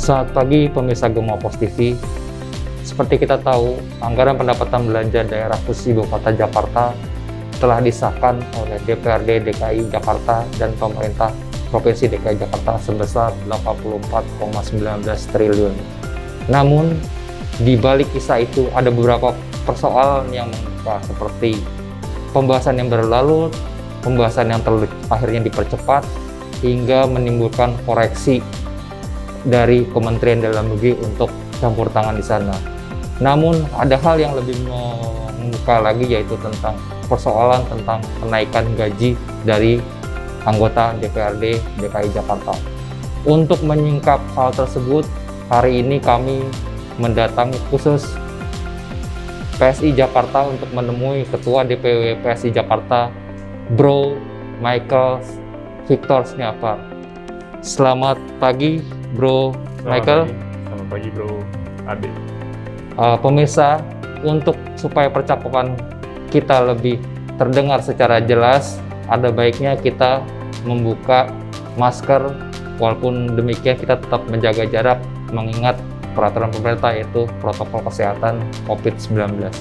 Selamat pagi pemirsa Gema Pos TV. Seperti kita tahu, anggaran pendapatan belanja daerah khusus Ibu Kota Jakarta telah disahkan oleh DPRD DKI Jakarta dan pemerintah Provinsi DKI Jakarta sebesar 84,19 triliun. Namun, di balik kisah itu ada beberapa persoalan yang mengapa, seperti pembahasan yang berlalu, pembahasan yang akhirnya dipercepat, hingga menimbulkan koreksi dari Kementerian Dalam Negeri untuk campur tangan di sana. Namun ada hal yang lebih membuka lagi, yaitu tentang persoalan tentang kenaikan gaji dari anggota DPRD DKI Jakarta. Untuk menyingkap hal tersebut, hari ini kami mendatangi khusus PSI Jakarta untuk menemui Ketua DPW PSI Jakarta, Bro Michael Victor Sniapar. Selamat pagi, Bro Michael. Selamat pagi, Bro Ade. Pemirsa, untuk supaya percakapan kita lebih terdengar secara jelas, ada baiknya kita membuka masker. Walaupun demikian, kita tetap menjaga jarak mengingat peraturan pemerintah, yaitu protokol kesehatan COVID-19.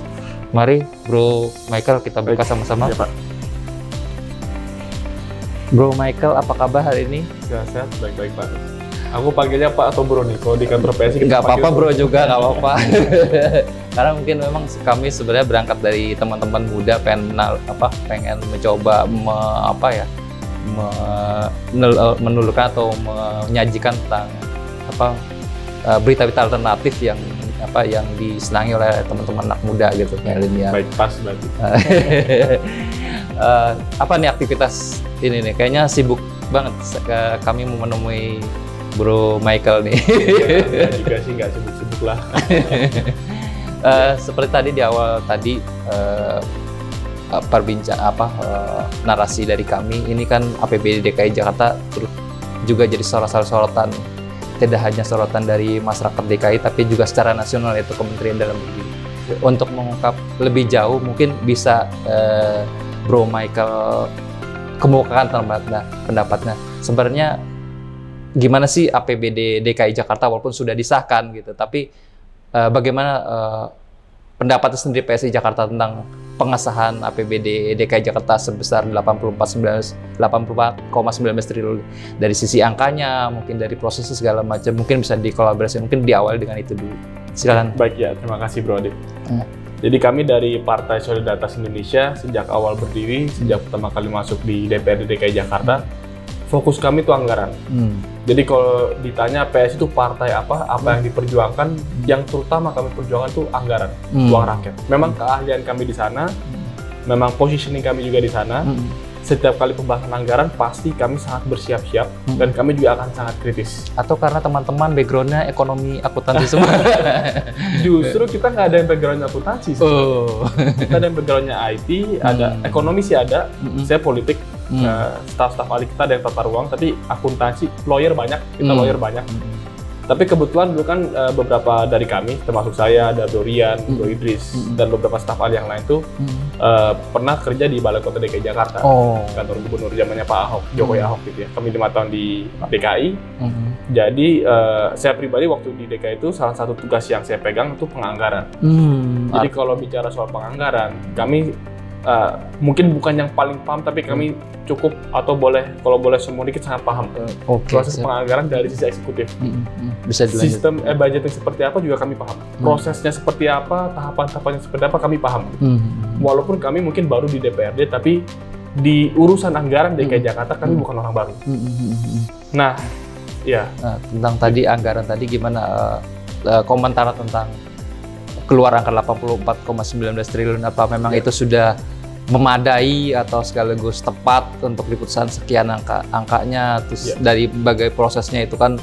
Mari, Bro Michael, kita buka sama-sama. Ya, Pak. Bro Michael, apa kabar hari ini? Sehat-sehat, baik-baik, Pak. Aku panggilnya Pak atau Bro nih, kalau di kantor PSI. Nggak apa-apa, Bro juga, nggak apa-apa. Karena mungkin memang kami sebenarnya berangkat dari teman-teman muda, pengen mencoba menelurkan atau menyajikan tentang berita-berita alternatif yang disenangi oleh teman-teman anak muda gitu, milenial. Baik, pas berarti. Apa nih aktivitas ini nih? Kayaknya sibuk banget kami mau menemui Bro Michael nih. Ya, juga sih nggak sibuk-sibuk lah. Seperti tadi di awal tadi narasi dari kami ini kan APBD DKI Jakarta terus juga jadi salah satu sorotan, tidak hanya sorotan dari masyarakat DKI tapi juga secara nasional, yaitu Kementerian Dalam Negeri. Untuk mengungkap lebih jauh mungkin bisa Bro Michael kemukakan pendapatnya. Sebenarnya gimana sih APBD DKI Jakarta walaupun sudah disahkan gitu, tapi bagaimana pendapat sendiri PSI Jakarta tentang pengesahan APBD DKI Jakarta sebesar 84,19 triliun, dari sisi angkanya, mungkin dari prosesnya segala macam, mungkin bisa dikolaborasi, mungkin diawali dengan itu dulu. Silakan. Baik ya, terima kasih, Bro Ade. Jadi kami dari Partai Solidaritas Indonesia sejak awal berdiri, sejak pertama kali masuk di DPRD DKI Jakarta, fokus kami itu anggaran. Jadi kalau ditanya PSI itu partai apa yang diperjuangkan, yang terutama kami perjuangkan itu anggaran, uang rakyat. Memang keahlian kami di sana, memang positioning kami juga di sana. Setiap kali pembahasan anggaran pasti kami sangat bersiap-siap dan kami juga akan sangat kritis. Atau karena teman-teman backgroundnya ekonomi akuntansi semua? Justru kita nggak ada yang backgroundnya akuntansi. Kita ada yang backgroundnya IT, ada ekonomi sih ada, saya politik. Staf-staf ahli kita ada yang tata ruang, tapi akuntansi, lawyer banyak, kita lawyer banyak. Tapi kebetulan dulu kan beberapa dari kami, termasuk saya, ada Bro Rian, Bro Idris, dan beberapa staf ahli yang lain tuh pernah kerja di Balai Kota DKI Jakarta, kantor gubernur zamannya Pak Ahok, Jokowi Ahok gitu ya. Kami 5 tahun di DKI. Jadi saya pribadi waktu di DKI itu salah satu tugas yang saya pegang itu penganggaran. Jadi kalau bicara soal penganggaran, kami mungkin bukan yang paling paham, tapi kami cukup atau kalau boleh semua dikit sangat paham proses penganggaran dari sisi eksekutif. Bisa dilanjut. Sistem budgeting seperti apa juga kami paham. Prosesnya seperti apa, tahapan-tahapannya seperti apa kami paham. Walaupun kami mungkin baru di DPRD, tapi di urusan anggaran DKI Jakarta kami bukan orang baru. Nah, ya. Tentang tadi anggaran tadi gimana komentar tentang keluar angka 84,19 triliun, apa memang itu sudah memadai atau sekaligus tepat untuk diputuskan sekian angkanya, terus dari berbagai prosesnya itu kan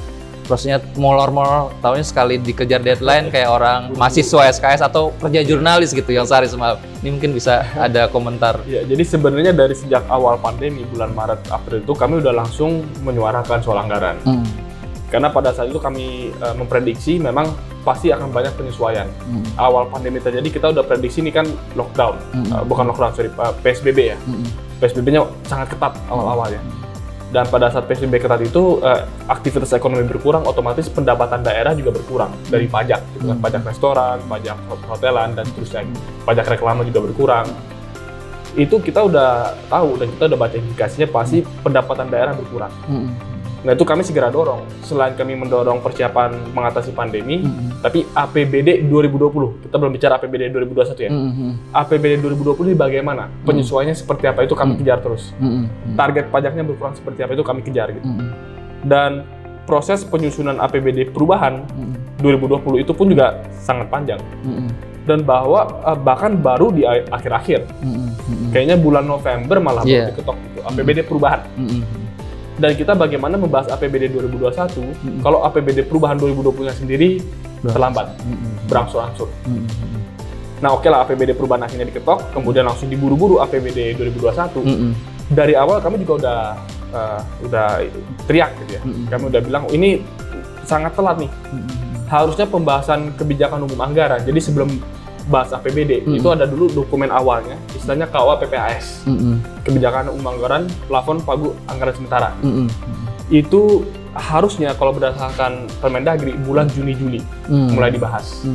prosesnya molor-molor, tahunya sekali dikejar deadline kayak orang mahasiswa SKS atau kerja jurnalis gitu yang sehari semalam. Ini mungkin bisa ada komentar. Ya, jadi sebenarnya dari sejak awal pandemi bulan Maret April itu kami udah langsung menyuarakan soal anggaran. Karena pada saat itu kami memprediksi memang pasti akan banyak penyesuaian. Awal pandemi terjadi kita udah prediksi ini kan lockdown, bukan lockdown, sorry, PSBB ya. PSBB-nya sangat ketat awal-awal ya. Dan pada saat PSBB ketat itu aktivitas ekonomi berkurang, otomatis pendapatan daerah juga berkurang dari pajak, gitu kan, pajak restoran, pajak hotelan dan seterusnya, pajak reklame juga berkurang. Itu kita udah tahu dan kita udah baca indikasinya pasti pendapatan daerah berkurang. Nah itu kami segera dorong, selain kami mendorong persiapan mengatasi pandemi, tapi APBD 2020, kita belum bicara APBD 2021 ya. APBD 2020 ini bagaimana? Penyesuaiannya seperti apa itu kami kejar terus. Target pajaknya berkurang seperti apa itu kami kejar gitu. Dan proses penyusunan APBD perubahan 2020 itu pun juga sangat panjang. Dan bahkan baru di akhir-akhir. Kayaknya bulan November malah baru diketok gitu, APBD perubahan. Dan kita bagaimana membahas APBD 2021 kalau APBD perubahan 2020-nya sendiri terlambat, berangsur-angsur. Nah oke lah, APBD perubahan akhirnya diketok, kemudian langsung diburu-buru APBD 2021. Dari awal kami juga udah teriak gitu ya. Kami udah bilang, ini sangat telat nih. Harusnya pembahasan kebijakan umum anggaran. Jadi sebelum bahas APBD, itu ada dulu dokumen awalnya, istilahnya KUA PPAS. Kebijakan umum anggaran, plafon pagu anggaran sementara. Itu harusnya kalau berdasarkan Permendagri bulan Juni-Juli mulai dibahas.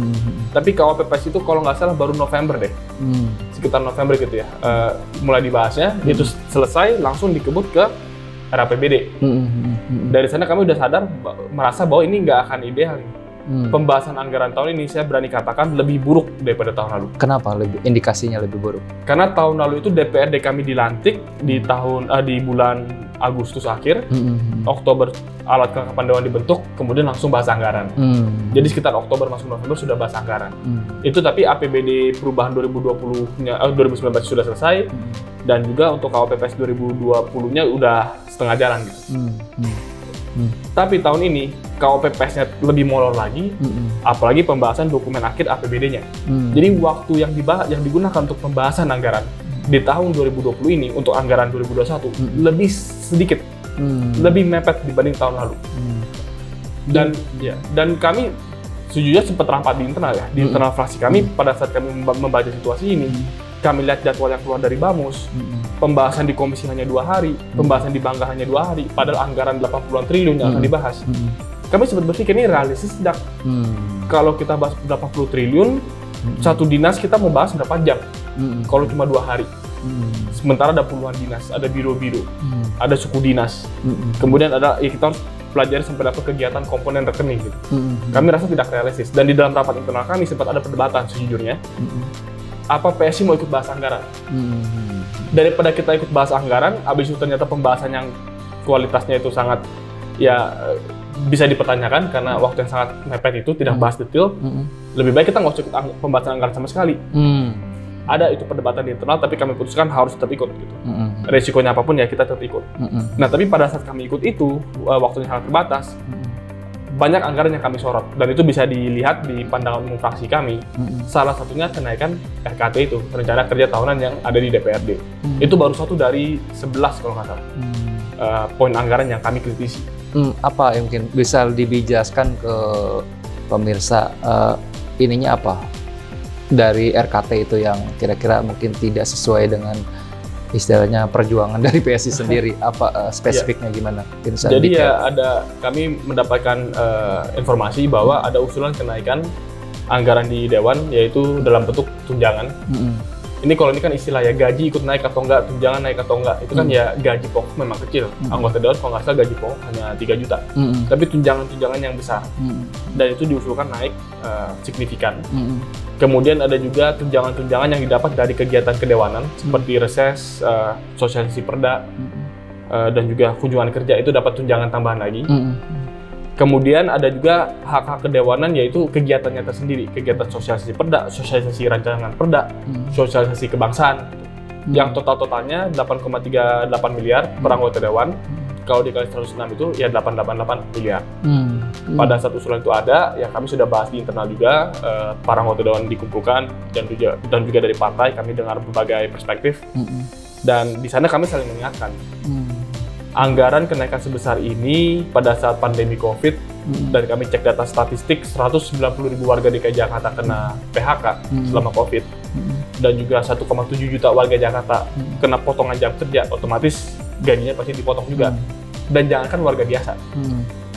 Tapi KUA PPAS itu kalau nggak salah baru November deh. Sekitar November gitu ya. Mulai dibahasnya, itu selesai langsung dikebut ke RAPBD. Dari sana kami udah sadar, merasa bahwa ini nggak akan ideal. Pembahasan anggaran tahun ini saya berani katakan lebih buruk daripada tahun lalu. Kenapa indikasinya lebih buruk? Karena tahun lalu itu DPRD kami dilantik di bulan Agustus akhir, Oktober alat kelengkapan dewan dibentuk, kemudian langsung bahas anggaran. Jadi sekitar Oktober masuk November sudah bahas anggaran. Itu tapi APBD perubahan 2019 sudah selesai, dan juga untuk KUPPS 2020-nya udah setengah jalan gitu. Tapi tahun ini KUPPS-nya lebih molor lagi, apalagi pembahasan dokumen akhir APBD-nya. Jadi waktu yang digunakan untuk pembahasan anggaran di tahun 2020 ini untuk anggaran 2021 lebih sedikit, lebih mepet dibanding tahun lalu. Dan kami sejujurnya sempat rapat di internal ya, di internal fraksi kami pada saat kami membaca situasi ini. Kami lihat jadwal yang keluar dari Bamus, pembahasan di komisi hanya 2 hari, pembahasan di Bangga hanya 2 hari, padahal anggaran 80-an triliun yang akan dibahas. Kami sempat berpikir ini realistis tidak? Kalau kita bahas berapa puluh triliun, satu dinas kita mau bahas berapa jam? Kalau cuma 2 hari. Sementara ada puluhan dinas, ada biro-biro, ada suku dinas. Kemudian ada, kita harus pelajari sampai dapat kegiatan komponen rekening gitu. Kami rasa tidak realistis. Dan di dalam rapat internal kami sempat ada perdebatan sejujurnya. Apa PSI mau ikut bahas anggaran? Daripada kita ikut bahas anggaran, habis itu ternyata pembahasan yang kualitasnya itu sangat bisa dipertanyakan karena waktu yang sangat mepet itu tidak bahas detail. Lebih baik kita nggak usah ikut pembahasan anggaran sama sekali. Ada itu perdebatan di internal, tapi kami putuskan harus tetap ikut gitu. Resikonya apapun ya kita tetap ikut. Nah tapi pada saat kami ikut itu, waktunya sangat terbatas. Banyak anggaran yang kami sorot, dan itu bisa dilihat di pandangan umum fraksi kami. Salah satunya kenaikan RKT itu, rencana kerja tahunan yang ada di DPRD. Itu baru satu dari 11 kalau nggak salah. Poin anggaran yang kami kritisi. Apa yang mungkin bisa dijelaskan ke pemirsa, ininya apa dari RKT itu yang kira-kira mungkin tidak sesuai dengan istilahnya perjuangan dari PSI sendiri, apa spesifiknya gimana? Jadi kami mendapatkan informasi bahwa ada usulan kenaikan anggaran di Dewan, yaitu dalam bentuk tunjangan. Ini kalau ini kan istilah ya, gaji ikut naik atau enggak, tunjangan naik atau enggak, itu kan ya gaji pokok memang kecil. Anggota Dewan kalau nggak salah gaji pokok hanya 3 juta, tapi tunjangan-tunjangan yang besar. Dan itu diusulkan naik signifikan. Kemudian ada juga tunjangan-tunjangan yang didapat dari kegiatan kedewanan, seperti reses, sosialisasi perda, dan juga kunjungan kerja, itu dapat tunjangan tambahan lagi. Kemudian ada juga hak-hak kedewanan, yaitu kegiatannya tersendiri, kegiatan sosialisasi perda, sosialisasi rancangan perda, sosialisasi kebangsaan, yang total-totalnya 8,38 miliar per anggota dewan. Kalau dikali 106 itu ya 888 miliar. Pada saat usulan itu ada, ya kami sudah bahas di internal juga, para anggota dewan dikumpulkan, dan juga dari partai kami dengar berbagai perspektif. Dan di sana kami saling mengingatkan. Anggaran kenaikan sebesar ini pada saat pandemi COVID, dan kami cek data statistik, 190.000 warga DKI Jakarta kena PHK selama COVID, dan juga 1,7 juta warga Jakarta kena potongan jam kerja, otomatis gajinya pasti dipotong juga. Dan jangankan warga biasa.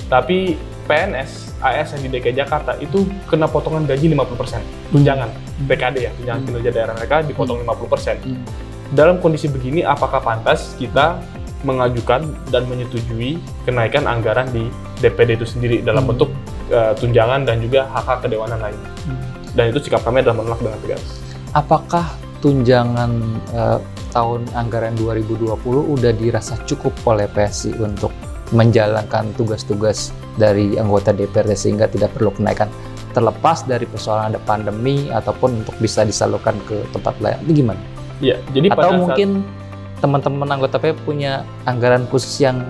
Tapi PNS, ASN di DKI Jakarta itu kena potongan gaji 50%. Tunjangan PKD ya, tunjangan kinerja daerah mereka dipotong 50%. Dalam kondisi begini, apakah pantas kita mengajukan dan menyetujui kenaikan anggaran di DPD itu sendiri dalam bentuk tunjangan dan juga hak-hak kedewanan lain? Dan itu sikap kami adalah menolak dengan tegas. Apakah tunjangan tahun anggaran 2020 udah dirasa cukup oleh PSI untuk menjalankan tugas-tugas dari anggota DPRD sehingga tidak perlu kenaikan, terlepas dari persoalan ada pandemi ataupun untuk bisa disalurkan ke tempat lain? Itu gimana? Ya, jadi atau mungkin teman-teman anggota PSI punya anggaran khusus yang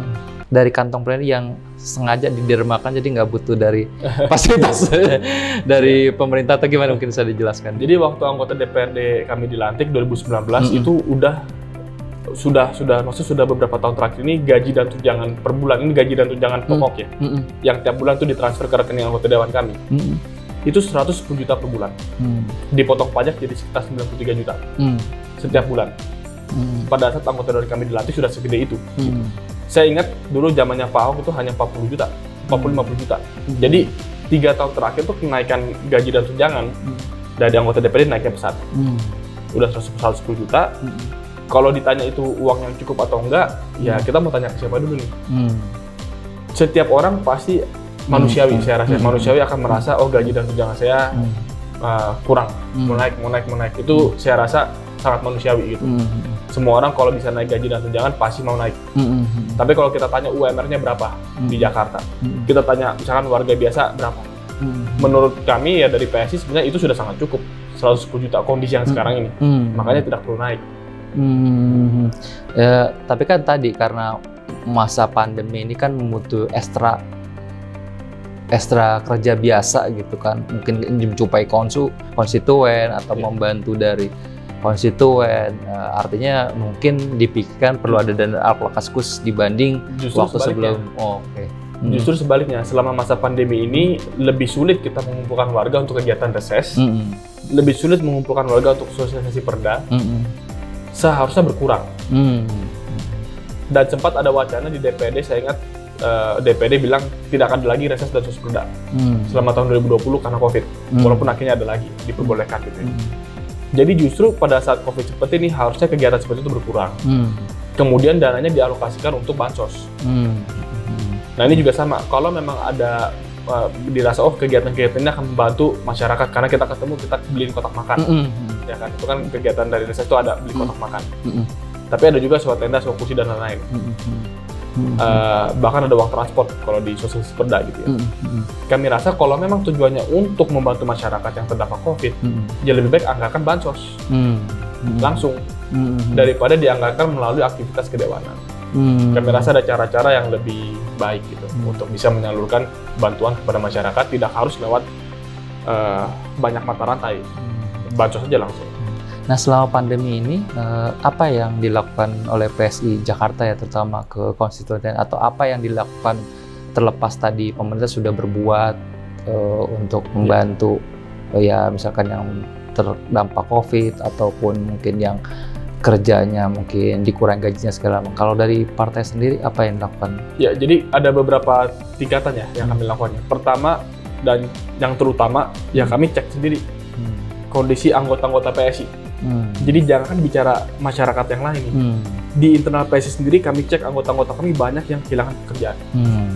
dari kantong pribadi yang sengaja didermakan, jadi nggak butuh dari fasilitas dari pemerintah, atau gimana, mungkin bisa dijelaskan? Jadi waktu anggota DPRD kami dilantik 2019 itu sudah beberapa tahun terakhir ini gaji dan tunjangan per bulan, ini gaji dan tunjangan pokok ya, yang tiap bulan itu ditransfer ke rekening anggota dewan kami, itu 110 juta per bulan, dipotong pajak jadi sekitar 93 juta setiap bulan. Pada saat anggota dewan kami dilantik sudah segede itu. Saya ingat dulu zamannya Pak Ahok itu hanya 40 juta, 40-50 juta. Jadi 3 tahun terakhir tuh kenaikan gaji dan tunjangan dari anggota DPRD naiknya besar. Udah 110 juta. Kalau ditanya itu uang yang cukup atau enggak, ya kita mau tanya ke siapa dulu nih. Setiap orang pasti manusiawi, saya rasa manusiawi akan merasa oh gaji dan tunjangan saya kurang, mau naik. Itu saya rasa sangat manusiawi gitu. Semua orang kalau bisa naik gaji dan tunjangan pasti mau naik. Tapi kalau kita tanya UMR-nya berapa di Jakarta, kita tanya misalkan warga biasa berapa, menurut kami ya dari PSI sebenarnya itu sudah sangat cukup, 110 juta kondisi yang sekarang ini. Makanya tidak perlu naik. Ya, tapi kan tadi karena masa pandemi ini kan butuh ekstra kerja biasa gitu kan, mungkin menjumpai konstituen atau membantu dari konstituen, artinya mungkin dipikirkan perlu ada dana alokasi khusus dibanding waktu sebelum. Justru sebaliknya, selama masa pandemi ini lebih sulit kita mengumpulkan warga untuk kegiatan reses, lebih sulit mengumpulkan warga untuk sosialisasi perda, seharusnya berkurang. Dan sempat ada wacana di DPD, saya ingat DPD bilang tidak akan ada lagi reses dan sosperda selama tahun 2020 karena COVID, walaupun akhirnya ada lagi diperbolehkan gitu ya. Jadi justru pada saat COVID seperti ini harusnya kegiatan seperti itu berkurang. Kemudian dananya dialokasikan untuk bansos. Nah ini juga sama, kalau memang ada dirasa oh kegiatan-kegiatan ini akan membantu masyarakat karena kita ketemu, kita beliin kotak makan, ya kan, itu kan kegiatan dari reses itu ada beli kotak makan. Tapi ada juga sewa tenda, sewa kursi dan lain-lain. Bahkan ada uang transport kalau di sosialisasi perda gitu ya. Kami rasa kalau memang tujuannya untuk membantu masyarakat yang terdampak COVID, ya lebih baik anggarkan bansos langsung daripada dianggarkan melalui aktivitas kedewanan. Kami rasa ada cara-cara yang lebih baik gitu untuk bisa menyalurkan bantuan kepada masyarakat, tidak harus lewat banyak mata rantai, bansos saja langsung. Nah, selama pandemi ini, apa yang dilakukan oleh PSI Jakarta ya, terutama ke konstituen, atau apa yang dilakukan terlepas tadi pemerintah sudah berbuat untuk membantu ya misalkan yang terdampak COVID ataupun mungkin yang kerjanya mungkin dikurangi gajinya segala macam. Kalau dari partai sendiri apa yang dilakukan? Ya, jadi ada beberapa tingkatan ya yang kami lakukan. Pertama dan yang terutama ya kami cek sendiri kondisi anggota-anggota PSI. Jadi jangan bicara masyarakat yang lain. Di internal PSI sendiri kami cek anggota-anggota kami banyak yang kehilangan pekerjaan.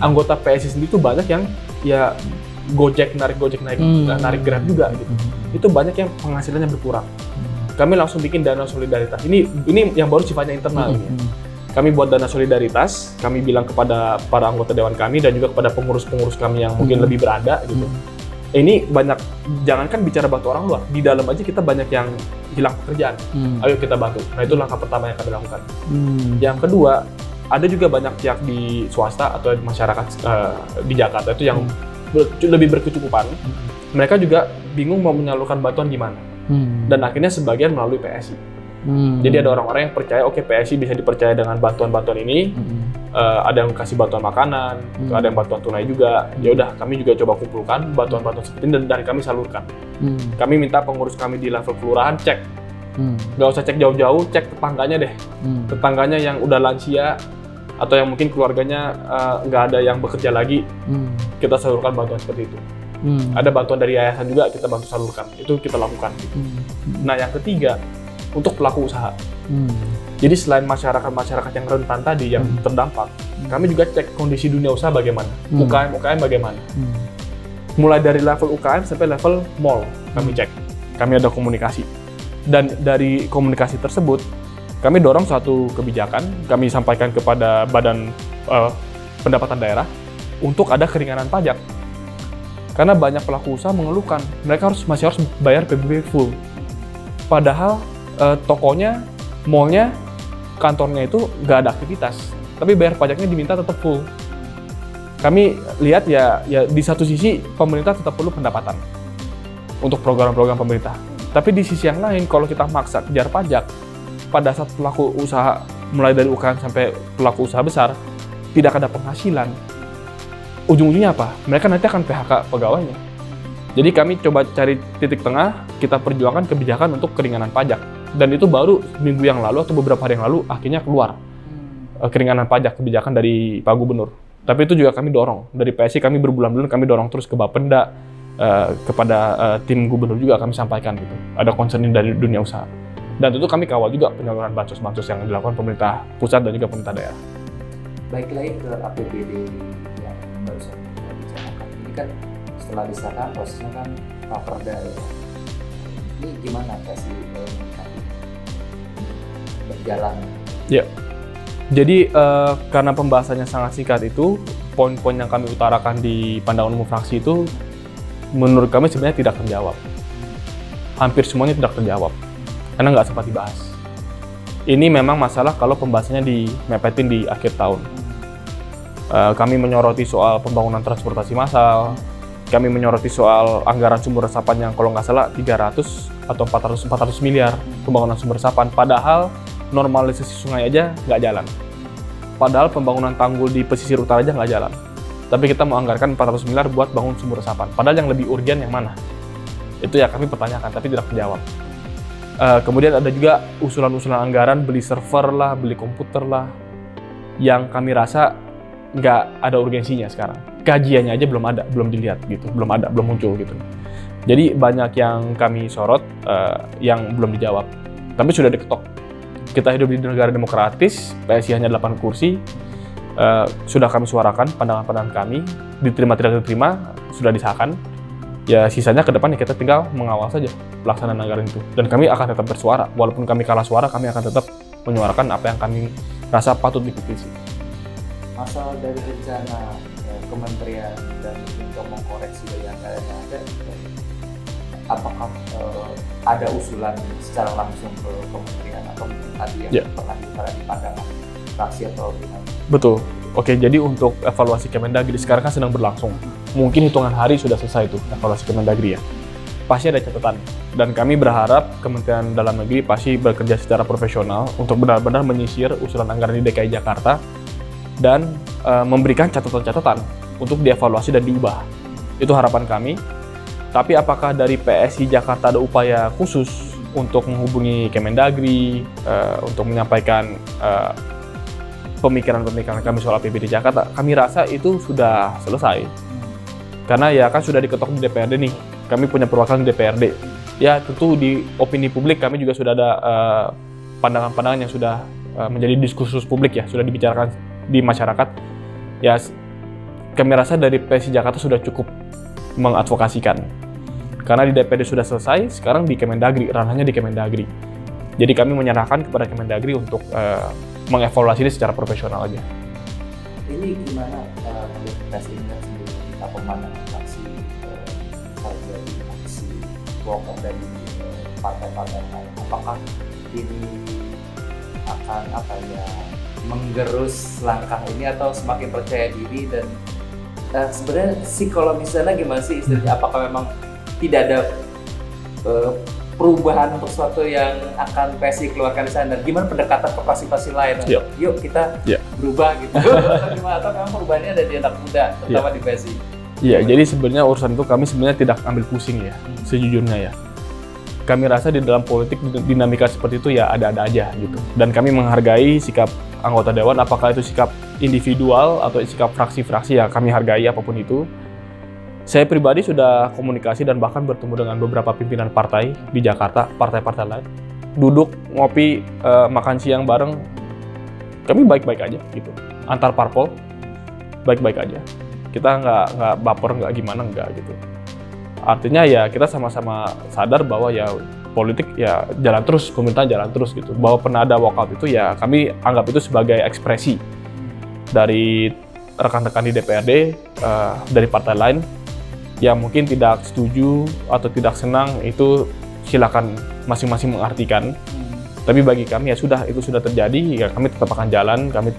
Anggota PSI sendiri itu banyak yang ya narik Grab juga gitu. Itu banyak yang penghasilannya berkurang. Kami langsung bikin dana solidaritas. Ini yang baru sifatnya internal ini. Kami buat dana solidaritas, kami bilang kepada para anggota dewan kami dan juga kepada pengurus-pengurus kami yang mungkin lebih berada gitu. Ini banyak, jangankan bicara bantu orang luar, di dalam aja kita banyak yang hilang pekerjaan. Ayo kita bantu. Nah itu langkah pertama yang kami lakukan. Yang kedua, ada juga banyak pihak di swasta atau masyarakat di Jakarta itu yang lebih berkecukupan. Mereka juga bingung mau menyalurkan bantuan gimana. Dan akhirnya sebagian melalui PSI. Jadi ada orang-orang yang percaya, oke, PSI bisa dipercaya dengan bantuan-bantuan ini. Ada yang kasih bantuan makanan, ada yang bantuan tunai juga. Ya udah, kami juga coba kumpulkan bantuan-bantuan seperti ini dan kami salurkan. Kami minta pengurus kami di level kelurahan cek, nggak usah cek jauh-jauh, cek tetangganya deh. Tetangganya yang udah lansia, atau yang mungkin keluarganya nggak ada yang bekerja lagi, kita salurkan bantuan seperti itu. Ada bantuan dari yayasan juga kita bantu salurkan, itu kita lakukan. Gitu. Nah yang ketiga, untuk pelaku usaha. Jadi selain masyarakat yang rentan tadi yang terdampak, kami juga cek kondisi dunia usaha bagaimana, UKM bagaimana. Mulai dari level UKM sampai level mall kami cek, kami ada komunikasi. Dan dari komunikasi tersebut, kami dorong suatu kebijakan, kami sampaikan kepada Badan Pendapatan Daerah untuk ada keringanan pajak. Karena banyak pelaku usaha mengeluhkan, mereka masih harus bayar PBB full. Padahal tokonya, mallnya, kantornya itu nggak ada aktivitas, tapi bayar pajaknya diminta tetap full. Kami lihat ya di satu sisi pemerintah tetap perlu pendapatan untuk program-program pemerintah. Tapi di sisi yang lain, kalau kita maksa kejar pajak, pada saat pelaku usaha mulai dari UKM sampai pelaku usaha besar tidak ada penghasilan, ujung-ujungnya apa? Mereka nanti akan PHK pegawainya. Jadi kami coba cari titik tengah, kita perjuangkan kebijakan untuk keringanan pajak. Dan itu baru minggu yang lalu atau beberapa hari yang lalu akhirnya keluar keringanan pajak kebijakan dari Pak Gubernur. Tapi itu juga kami dorong. Dari PSI kami berbulan-bulan kami dorong terus ke Bapenda, kepada tim gubernur juga kami sampaikan gitu. Ada concern dari dunia usaha. Dan tentu kami kawal juga penyaluran bansos-bansos yang dilakukan pemerintah pusat dan juga pemerintah daerah. Baik lagi ke APBD yang barusan kita bicarakan. Ini kan setelah disahkan prosesnya kan Raperda ya. Ini gimana kasih berjalan? Ya. Jadi karena pembahasannya sangat singkat itu, poin-poin yang kami utarakan di pandangan umum fraksi itu menurut kami sebenarnya tidak terjawab. Hampir semuanya tidak terjawab, karena nggak sempat dibahas. Ini memang masalah kalau pembahasannya dimepetin di akhir tahun. Kami menyoroti soal pembangunan transportasi massal, kami menyoroti soal anggaran sumber resapan yang kalau nggak salah 300 atau 400 miliar pembangunan sumber resapan, padahal normalisasi sungai aja nggak jalan. Padahal pembangunan tanggul di pesisir utara aja nggak jalan. Tapi kita mau anggarkan 400 miliar buat bangun sumber resapan. Padahal yang lebih urgen yang mana? Itu ya kami pertanyakan, tapi tidak terjawab. Kemudian ada juga usulan-usulan anggaran, beli server lah, beli komputer lah, yang kami rasa nggak ada urgensinya sekarang. Kajiannya aja belum ada, belum dilihat gitu, belum muncul gitu. Jadi banyak yang kami sorot yang belum dijawab. Tapi sudah diketok. Kita hidup di negara demokratis, PSI hanya 8 kursi, sudah kami suarakan pandangan-pandangan kami, diterima tidak diterima, sudah disahkan. Ya sisanya ke depan ya kita tinggal mengawal saja pelaksanaan anggaran itu. Dan kami akan tetap bersuara, walaupun kami kalah suara, kami akan tetap menyuarakan apa yang kami rasa patut dikritisi. Masalah dari rencana kementerian dan untuk mengkoreksi dari anggaran yang ada, apakah ada usulan secara langsung ke kementerian atau mungkin tadi yang pernah diutara di pandangan fraksi atau gimana? Betul. Oke, jadi untuk evaluasi Kemendagri sekarang kan sedang berlangsung. Mungkin hitungan hari sudah selesai itu evaluasi Kemendagri ya. Pasti ada catatan. Dan kami berharap Kementerian Dalam Negeri pasti bekerja secara profesional untuk benar-benar menyisir usulan anggaran di DKI Jakarta dan memberikan catatan-catatan untuk dievaluasi dan diubah. Itu harapan kami. Tapi apakah dari PSI Jakarta ada upaya khusus untuk menghubungi Kemendagri, untuk menyampaikan pemikiran-pemikiran kami soal APBD Jakarta? Kami rasa itu sudah selesai. Karena ya kan sudah diketok di DPRD nih, kami punya perwakilan di DPRD. Ya tentu di opini publik kami juga sudah ada pandangan-pandangan yang sudah menjadi diskursus publik ya, sudah dibicarakan di masyarakat. Ya kami rasa dari PSI Jakarta sudah cukup mengadvokasikan. Karena di DPRD sudah selesai, sekarang di Kemendagri, ranahnya di Kemendagri. Jadi kami menyerahkan kepada Kemendagri untuk mengevaluasi ini secara profesional aja. Ini gimana menurut PSI sendiri, apa pandangan fraksi dari aksi bokong dari partai-partai lain? Apakah ini akan menggerus langkah ini atau semakin percaya diri? Dan sebenarnya psikologisnya gimana sih istilahnya? Apakah memang tidak ada perubahan untuk sesuatu yang akan PSI keluarkan di sana? Gimana pendekatan ke fraksi-fraksi lain? Yuk kita berubah gitu. Gimana? Atau memang perubahannya ada di anak muda, terutama di PSI? Iya, jadi sebenarnya urusan itu kami sebenarnya tidak ambil pusing ya, sejujurnya ya. Kami rasa di dalam politik dinamika seperti itu ya ada-ada aja gitu. Dan kami menghargai sikap anggota dewan, apakah itu sikap individual atau sikap fraksi-fraksi, ya kami hargai apapun itu. Saya pribadi sudah komunikasi dan bahkan bertemu dengan beberapa pimpinan partai di Jakarta, partai-partai lain. Duduk, ngopi, makan siang bareng, kami baik-baik aja gitu. Antar parpol, baik-baik aja. Kita nggak baper, nggak gimana, nggak gitu. Artinya ya kita sama-sama sadar bahwa ya politik ya jalan terus, pemerintahan jalan terus gitu. Bahwa pernah ada walkout itu ya kami anggap itu sebagai ekspresi dari rekan-rekan di DPRD, dari partai lain yang mungkin tidak setuju atau tidak senang, itu silakan masing-masing mengartikan. Tapi bagi kami ya sudah, itu sudah terjadi, ya kami tetap akan jalan, kami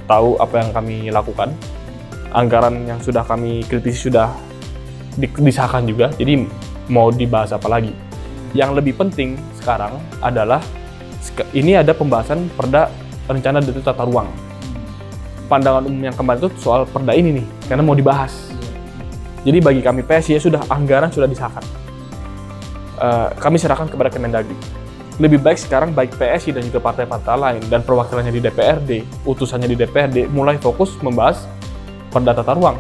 tahu apa yang kami lakukan. Anggaran yang sudah kami kritisi sudah disahkan juga, jadi mau dibahas apa lagi. Yang lebih penting sekarang adalah ini ada pembahasan perda rencana detail tata ruang. Pandangan umum yang kemarin itu soal perda ini nih, karena mau dibahas. Jadi bagi kami PSI ya sudah, anggaran sudah disahkan. Kami serahkan kepada Kemendagri. Lebih baik sekarang baik PSI dan juga partai-partai lain dan perwakilannya di DPRD, utusannya di DPRD mulai fokus membahas perda tata ruang.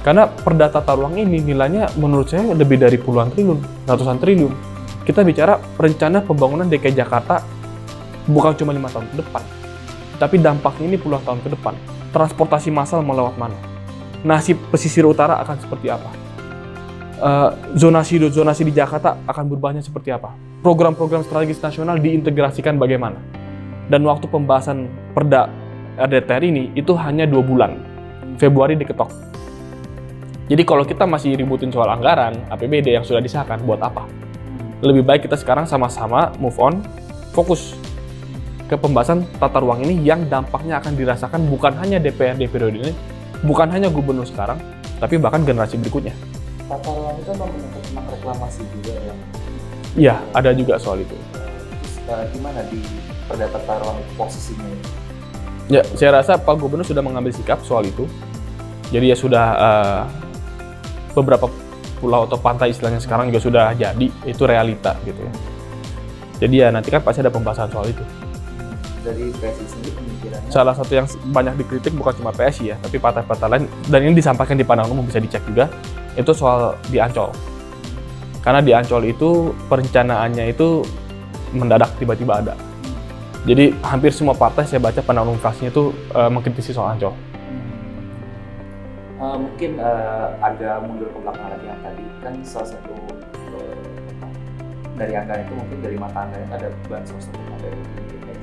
Karena perda tata ruang ini nilainya menurut saya lebih dari puluhan triliun, ratusan triliun. Kita bicara rencana pembangunan DKI Jakarta bukan cuma 5 tahun ke depan, tapi dampaknya ini puluhan tahun ke depan. Transportasi massal mau lewat mana? Nasib pesisir utara akan seperti apa? Zonasi di Jakarta akan berubahnya seperti apa? Program-program strategis nasional diintegrasikan bagaimana? Dan waktu pembahasan perda RDTR ini itu hanya 2 bulan. Februari diketok. Jadi kalau kita masih ributin soal anggaran, APBD yang sudah disahkan, buat apa? Lebih baik kita sekarang sama-sama move on, fokus ke pembahasan tata ruang ini yang dampaknya akan dirasakan bukan hanya DPRD periode ini, bukan hanya gubernur sekarang, tapi bahkan generasi berikutnya. Tata ruang itu menyangkut tentang reklamasi juga ya? Iya, ada juga soal itu. Gimana di perda tata ruang itu posisinya? Ya, saya rasa Pak Gubernur sudah mengambil sikap soal itu. Jadi ya sudah beberapa pulau atau pantai istilahnya sekarang juga sudah jadi, itu realita gitu ya. Jadi ya nanti kan pasti ada pembahasan soal itu. Dari PSI sendiri pemikirannya? Salah satu yang banyak dikritik bukan cuma PSI ya, tapi partai-partai lain, dan ini disampaikan di pandangan umum, bisa dicek juga, itu soal di Ancol. Karena di Ancol itu perencanaannya itu mendadak tiba-tiba ada. Jadi hampir semua partai saya baca pandangan umum fraksinya itu mengkritisi soal Ancol. Mungkin agak mundur ke belakang lagi yang tadi, kan salah satu dari anggaran itu mungkin dari mata anggaran ada bansos untuk dari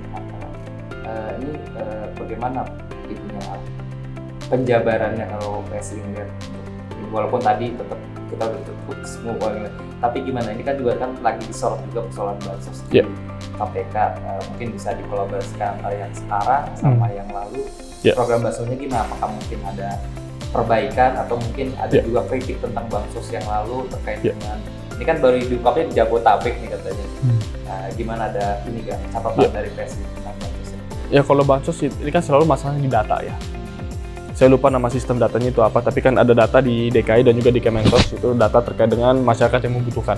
Jakarta. Ini bagaimana itunya penjabarannya kalau PSI melihat, walaupun tadi tetap kita bertepuk semua, tapi gimana, ini kan juga kan lagi disorot juga persoalan bansos di KPK, mungkin bisa dikolaborasikan antara yang sekarang sama yang lalu. Program bansosnya gimana, apakah mungkin ada perbaikan atau mungkin ada juga kritik tentang bansos yang lalu terkait dengan ini kan baru diungkapnya di Jabotabek nih katanya. Nah, gimana, ada ini kan catatan dari PSI tentang bansos? Ya kalau bansos ini kan selalu masalahnya di data ya. Saya lupa nama sistem datanya itu apa, tapi kan ada data di DKI dan juga di Kemensos, itu data terkait dengan masyarakat yang membutuhkan.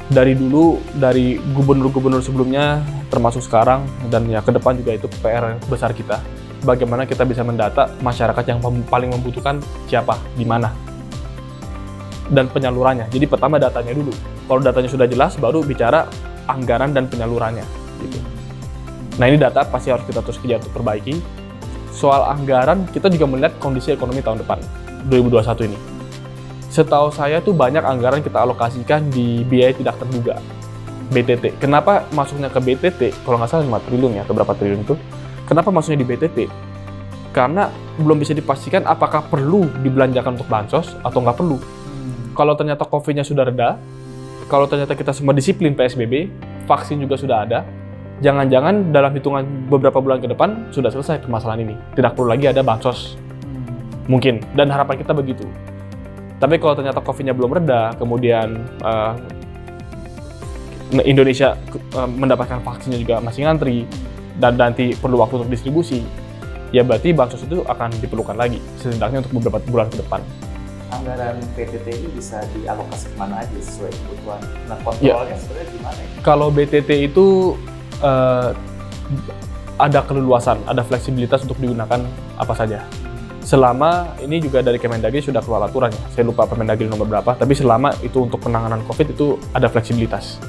Dari dulu, dari gubernur-gubernur sebelumnya, termasuk sekarang, dan ya ke depan juga itu PR besar kita. Bagaimana kita bisa mendata masyarakat yang paling membutuhkan siapa, di mana, dan penyalurannya. Jadi pertama datanya dulu. Kalau datanya sudah jelas, baru bicara anggaran dan penyalurannya. Gitu. Nah ini data pasti harus kita terus kejar untuk perbaiki. Soal anggaran, kita juga melihat kondisi ekonomi tahun depan, 2021 ini. Setahu saya tuh banyak anggaran kita alokasikan di biaya tidak terduga, BTT. Kenapa masuknya ke BTT? Kalau nggak salah 5 triliun ya, atau berapa triliun itu. Kenapa masuknya di BTT? Karena belum bisa dipastikan apakah perlu dibelanjakan untuk bansos atau nggak perlu. Kalau ternyata COVID-nya sudah reda, kalau ternyata kita semua disiplin PSBB, vaksin juga sudah ada, jangan-jangan dalam hitungan beberapa bulan ke depan sudah selesai permasalahan ini. Tidak perlu lagi ada bansos. Mungkin, dan harapan kita begitu. Tapi kalau ternyata COVID-nya belum reda, kemudian Indonesia mendapatkan vaksinnya juga masih ngantri, dan nanti perlu waktu untuk distribusi, ya berarti bansos itu akan diperlukan lagi, setidaknya untuk beberapa bulan ke depan. Anggaran BTT ini bisa dialokasi kemana aja sesuai kebutuhan? Nah kontrolnya sebenarnya gimana ya? Kalau BTT itu ada keleluasan, ada fleksibilitas untuk digunakan apa saja. Selama ini juga dari Kemendagri sudah keluar aturannya, saya lupa Permendagri nomor berapa, tapi selama itu untuk penanganan COVID itu ada fleksibilitas.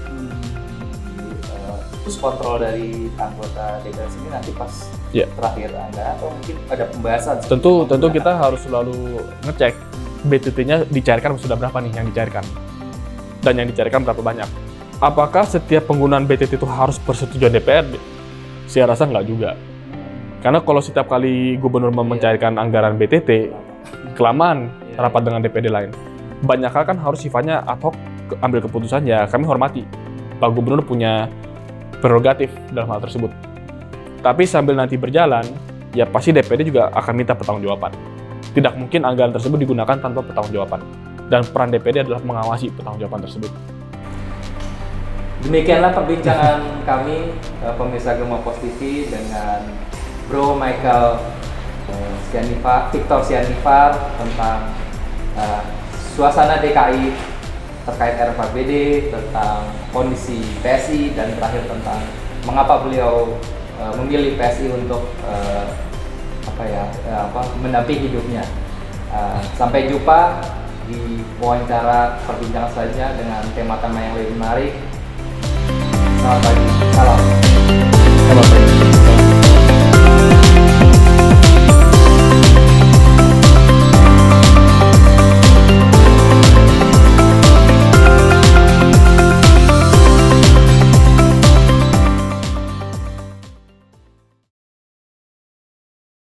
Terus kontrol dari anggota DPR sini nanti pas terakhir anggaran atau mungkin ada pembahasan? Tentu kita harus selalu ngecek BTT-nya dicairkan sudah berapa nih yang dicairkan, dan yang dicairkan berapa banyak. Apakah setiap penggunaan BTT itu harus persetujuan DPRD? Saya rasa nggak juga. Karena kalau setiap kali gubernur mencairkan anggaran BTT, kelamaan rapat dengan DPD lain. Banyak hal kan harus sifatnya ad hoc ambil keputusan, ya kami hormati. Pak Gubernur punya prerogatif dalam hal tersebut. Tapi sambil nanti berjalan, ya pasti DPD juga akan minta pertanggungjawaban. Tidak mungkin anggaran tersebut digunakan tanpa pertanggungjawaban. Dan peran DPD adalah mengawasi pertanggungjawaban tersebut. Demikianlah perbincangan kami, pemirsa Gemopos TV dengan Bro Michael Victor Sianifar tentang suasana DKI terkait RPBD, tentang kondisi PSI, dan terakhir tentang mengapa beliau memilih PSI untuk mendampingi hidupnya. Sampai jumpa di wawancara perbincangan selanjutnya dengan tema-tema yang lebih menarik. Selamat pagi, salam.